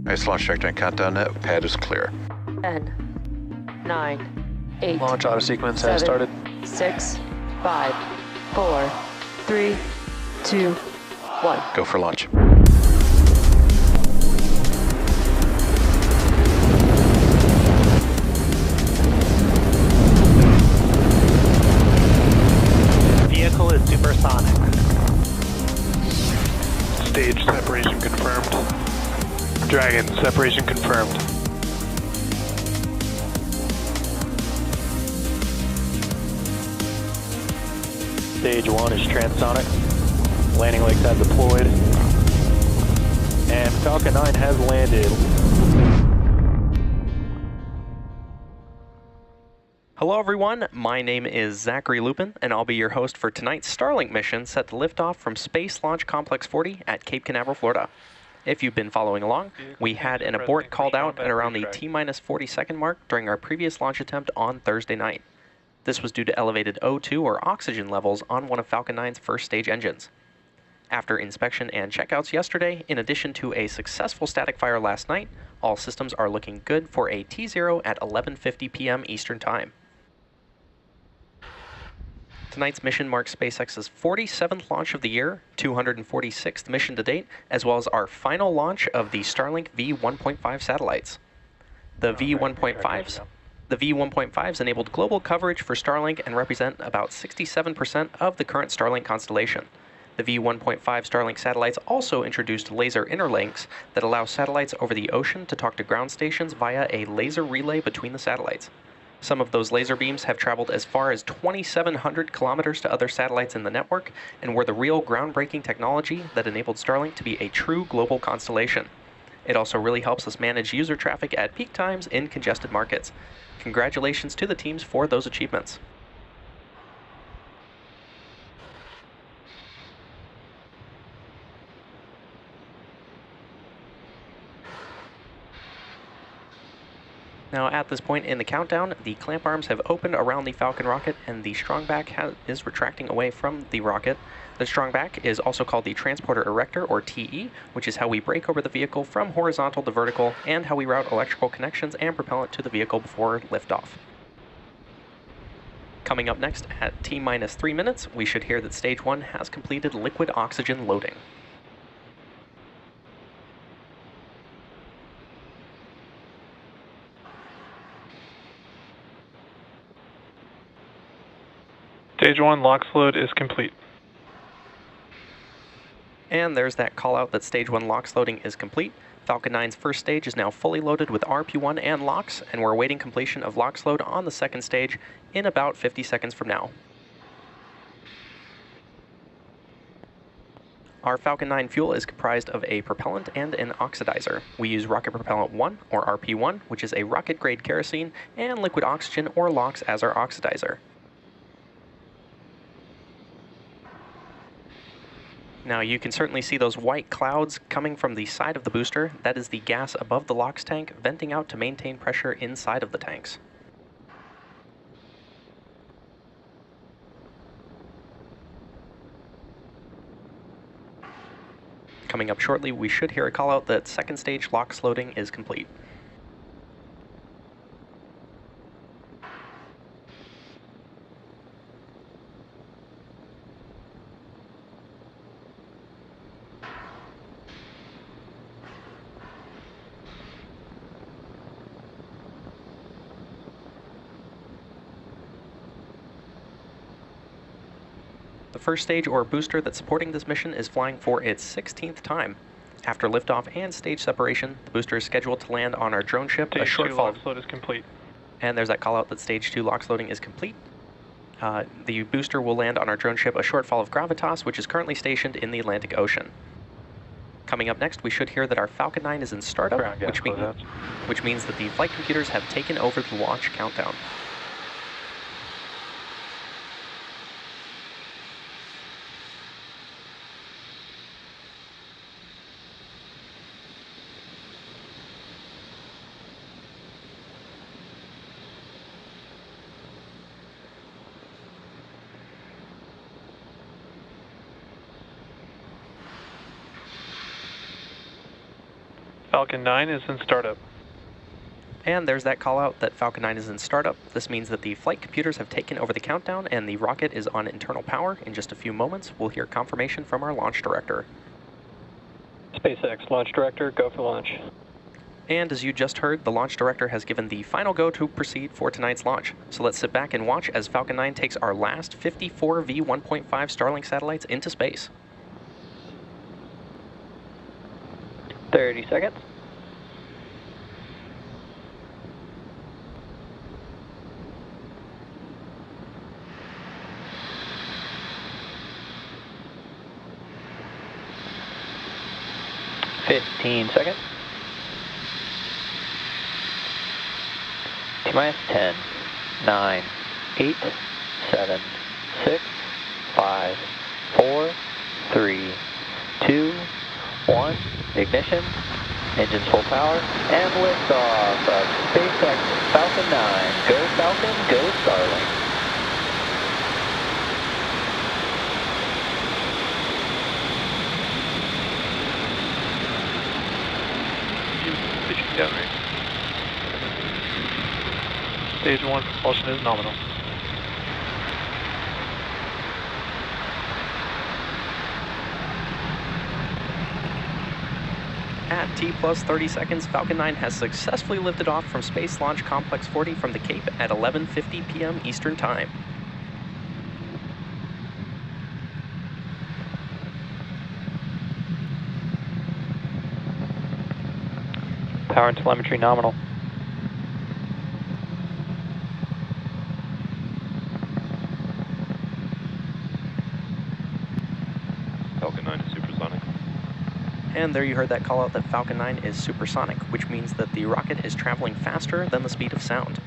Nice launch trajectory countdown net. Pad is clear. 10, 9, 8, Launch auto sequence has 7, started. 6, 5, 4, 3, 2, 1. Go for launch. Vehicle is supersonic. Stage separation confirmed. Dragon, separation confirmed. Stage 1 is transonic. Landing legs have deployed. And Falcon 9 has landed. Hello everyone, my name is Zachary Lupin, and I'll be your host for tonight's Starlink mission set to lift off from Space Launch Complex 40 at Cape Canaveral, Florida. If you've been following along, we had an abort called out at around the T-minus 40-second mark during our previous launch attempt on Thursday night. This was due to elevated O2 or oxygen levels on one of Falcon 9's first stage engines. After inspection and checkouts yesterday, in addition to a successful static fire last night, all systems are looking good for a T0 at 11:50 p.m. Eastern Time. Tonight's mission marks SpaceX's 47th launch of the year, 246th mission to date, as well as our final launch of the Starlink V1.5 satellites. The V1.5s enabled global coverage for Starlink and represent about 67% of the current Starlink constellation. The V1.5 Starlink satellites also introduced laser interlinks that allow satellites over the ocean to talk to ground stations via a laser relay between the satellites. Some of those laser beams have traveled as far as 2,700 kilometers to other satellites in the network and were the real groundbreaking technology that enabled Starlink to be a true global constellation. It also really helps us manage user traffic at peak times in congested markets. Congratulations to the teams for those achievements. Now at this point in the countdown, the clamp arms have opened around the Falcon rocket and the strongback is retracting away from the rocket. The strongback is also called the transporter erector, or TE, which is how we break over the vehicle from horizontal to vertical and how we route electrical connections and propellant to the vehicle before liftoff. Coming up next at T-minus 3 minutes, we should hear that Stage 1 has completed liquid oxygen loading. Stage 1 LOX load is complete. And there's that call out that Stage 1 LOX loading is complete. Falcon 9's first stage is now fully loaded with RP1 and LOX, and we're awaiting completion of LOX load on the second stage in about 50 seconds from now. Our Falcon 9 fuel is comprised of a propellant and an oxidizer. We use Rocket Propellant 1, or RP1, which is a rocket-grade kerosene, and liquid oxygen, or LOX, as our oxidizer. Now you can certainly see those white clouds coming from the side of the booster. That is the gas above the LOX tank venting out to maintain pressure inside of the tanks. Coming up shortly, we should hear a call out that second stage LOX loading is complete. The first stage or booster that's supporting this mission is flying for its 16th time. After liftoff and stage separation, the booster is scheduled to land on our drone ship a short fall. LOX load is complete. And there's that call out that Stage 2 LOX loading is complete. The booster will land on our drone ship a short fall of Gravitas, which is currently stationed in the Atlantic Ocean. Coming up next, we should hear that our Falcon 9 is in startup, which means that the flight computers have taken over the launch countdown. Falcon 9 is in startup. And there's that call out that Falcon 9 is in startup. This means that the flight computers have taken over the countdown and the rocket is on internal power. In just a few moments, we'll hear confirmation from our launch director. SpaceX Launch Director, go for launch. And as you just heard, the launch director has given the final go to proceed for tonight's launch. So let's sit back and watch as Falcon 9 takes our last 54 V1.5 Starlink satellites into space. 30 seconds. Seconds. T-minus 10, 9, 8, 7, 6, 5, 4, 3, 2, 1. Ignition. Engines full power. And liftoff of SpaceX Falcon 9. Go Falcon, go Starlink. Pitching downrange. Stage 1 propulsion is nominal. At T plus 30 seconds, Falcon 9 has successfully lifted off from Space Launch Complex 40 from the Cape at 11:50 p.m. Eastern Time. Power and telemetry nominal. Falcon 9 is supersonic. And there you heard that call out that Falcon 9 is supersonic, which means that the rocket is traveling faster than the speed of sound.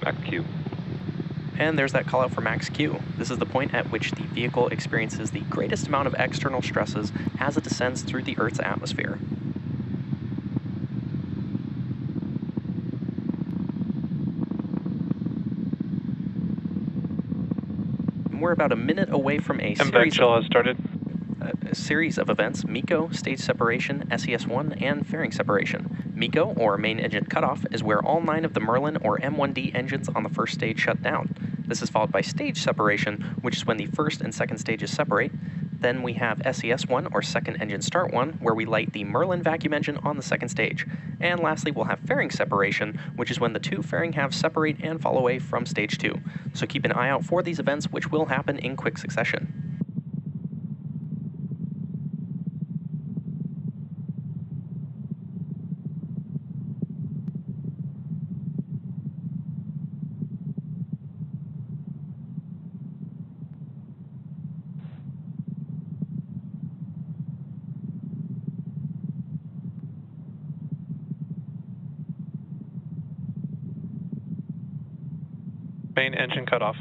Mach Q. And there's that call out for max Q. This is the point at which the vehicle experiences the greatest amount of external stresses as it descends through the Earth's atmosphere. We're about a minute away from a series of events: MECO, stage separation, SES-1, and fairing separation. MECO, or main engine cutoff, is where all 9 of the Merlin or M1D engines on the first stage shut down. This is followed by stage separation, which is when the first and second stages separate. Then we have SES-1, or second engine start 1, where we light the Merlin vacuum engine on the second stage. And lastly, we'll have fairing separation, which is when the 2 fairing halves separate and fall away from stage 2. So keep an eye out for these events, which will happen in quick succession. Main engine cutoff.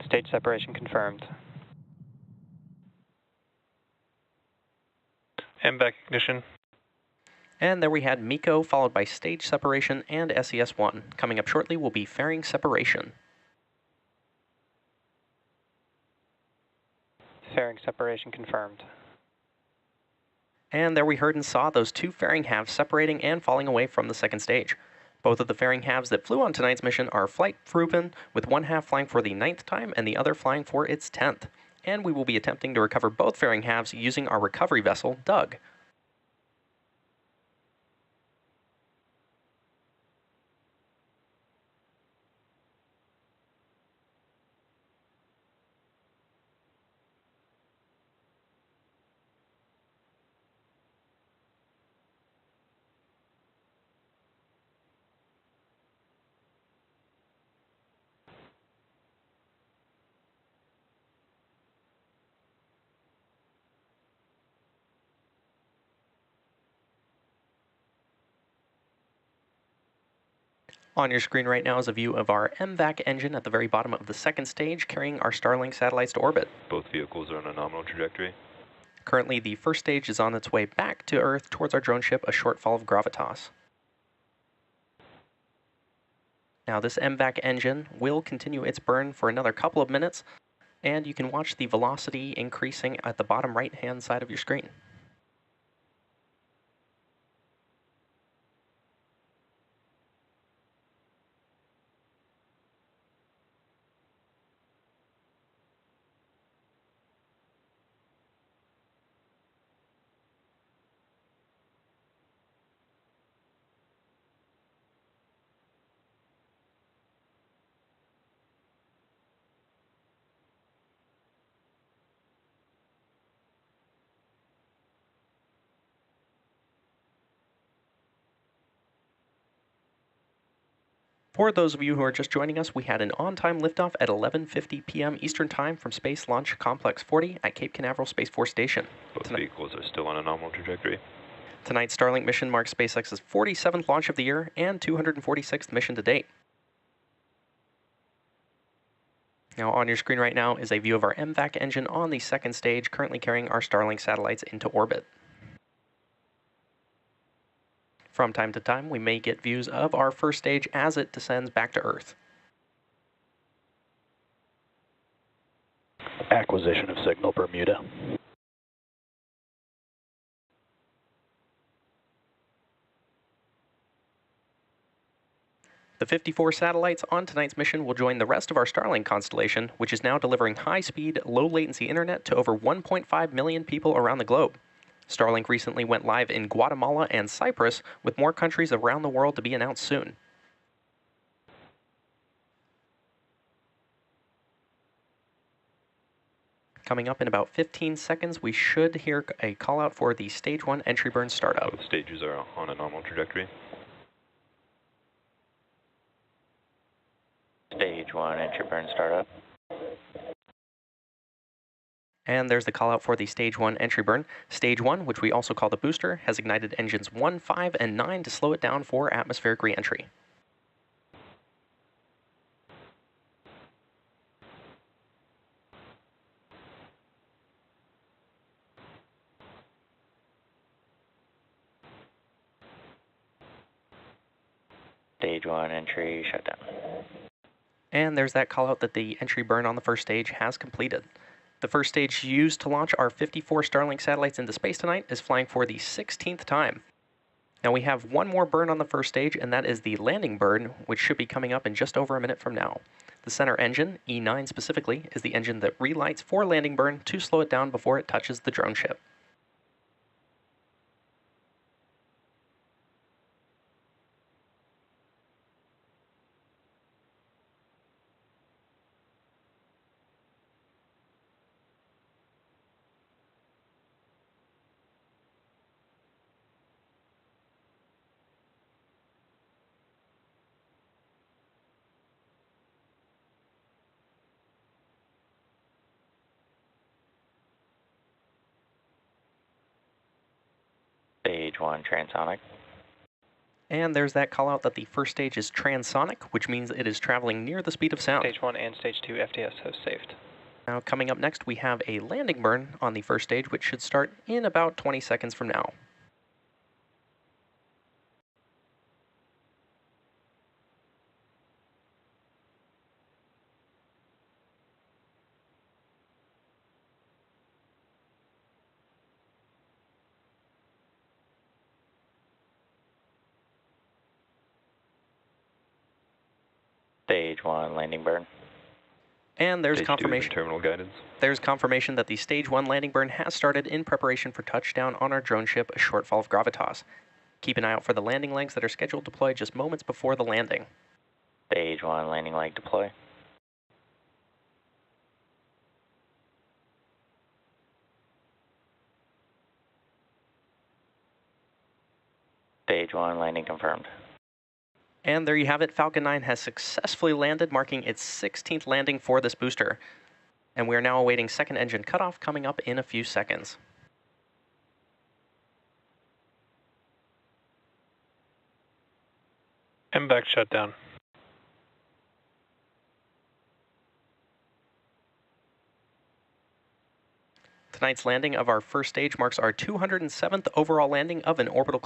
Stage separation confirmed. MVAC ignition. And there we had MECO, followed by stage separation and SES-1. Coming up shortly will be fairing separation. Fairing separation confirmed. And there we heard and saw those 2 fairing halves separating and falling away from the second stage. Both of the fairing halves that flew on tonight's mission are flight proven, with one half flying for the 9th time and the other flying for its 10th. And we will be attempting to recover both fairing halves using our recovery vessel, Doug. On your screen right now is a view of our MVAC engine at the very bottom of the second stage, carrying our Starlink satellites to orbit. Both vehicles are on a nominal trajectory. Currently, the first stage is on its way back to Earth towards our drone ship, a short fall of gravitas. Now this MVAC engine will continue its burn for another couple of minutes, and you can watch the velocity increasing at the bottom right-hand side of your screen. For those of you who are just joining us, we had an on-time liftoff at 11:50 p.m. Eastern Time from Space Launch Complex 40 at Cape Canaveral Space Force Station. Both vehicles are still on a nominal trajectory. Tonight's Starlink mission marks SpaceX's 47th launch of the year and 246th mission to date. Now on your screen right now is a view of our MVAC engine on the second stage, currently carrying our Starlink satellites into orbit. From time to time, we may get views of our first stage as it descends back to Earth. Acquisition of signal Bermuda. The 54 satellites on tonight's mission will join the rest of our Starlink constellation, which is now delivering high-speed, low-latency internet to over 1.5 million people around the globe. Starlink recently went live in Guatemala and Cyprus, with more countries around the world to be announced soon. Coming up in about 15 seconds, we should hear a call out for the Stage 1 entry burn startup. Both stages are on a nominal trajectory. Stage 1 entry burn startup. And there's the call out for the Stage 1 entry burn. Stage 1, which we also call the booster, has ignited engines 1, 5, and 9 to slow it down for atmospheric re-entry. Stage 1 entry shutdown. And there's that call out that the entry burn on the first stage has completed. The first stage used to launch our 54 Starlink satellites into space tonight is flying for the 16th time. Now we have one more burn on the first stage, and that is the landing burn, which should be coming up in just over a minute from now. The center engine, E9 specifically, is the engine that relights for landing burn to slow it down before it touches the drone ship. Stage 1 transonic. And there's that call out that the first stage is transonic, which means it is traveling near the speed of sound. Stage 1 and Stage 2 FTS have saved. Now coming up next, we have a landing burn on the first stage, which should start in about 20 seconds from now. Stage 1 landing burn. And there's Stage 2 is confirmation. terminal guidance. There's confirmation that the Stage 1 landing burn has started in preparation for touchdown on our drone ship, a shortfall of gravitas. Keep an eye out for the landing legs that are scheduled to deploy just moments before the landing. Stage 1 landing leg deploy. Stage 1 landing confirmed. And there you have it, Falcon 9 has successfully landed, marking its 16th landing for this booster. And we are now awaiting second engine cutoff coming up in a few seconds. MVAC shutdown. Tonight's landing of our first stage marks our 207th overall landing of an orbital climb.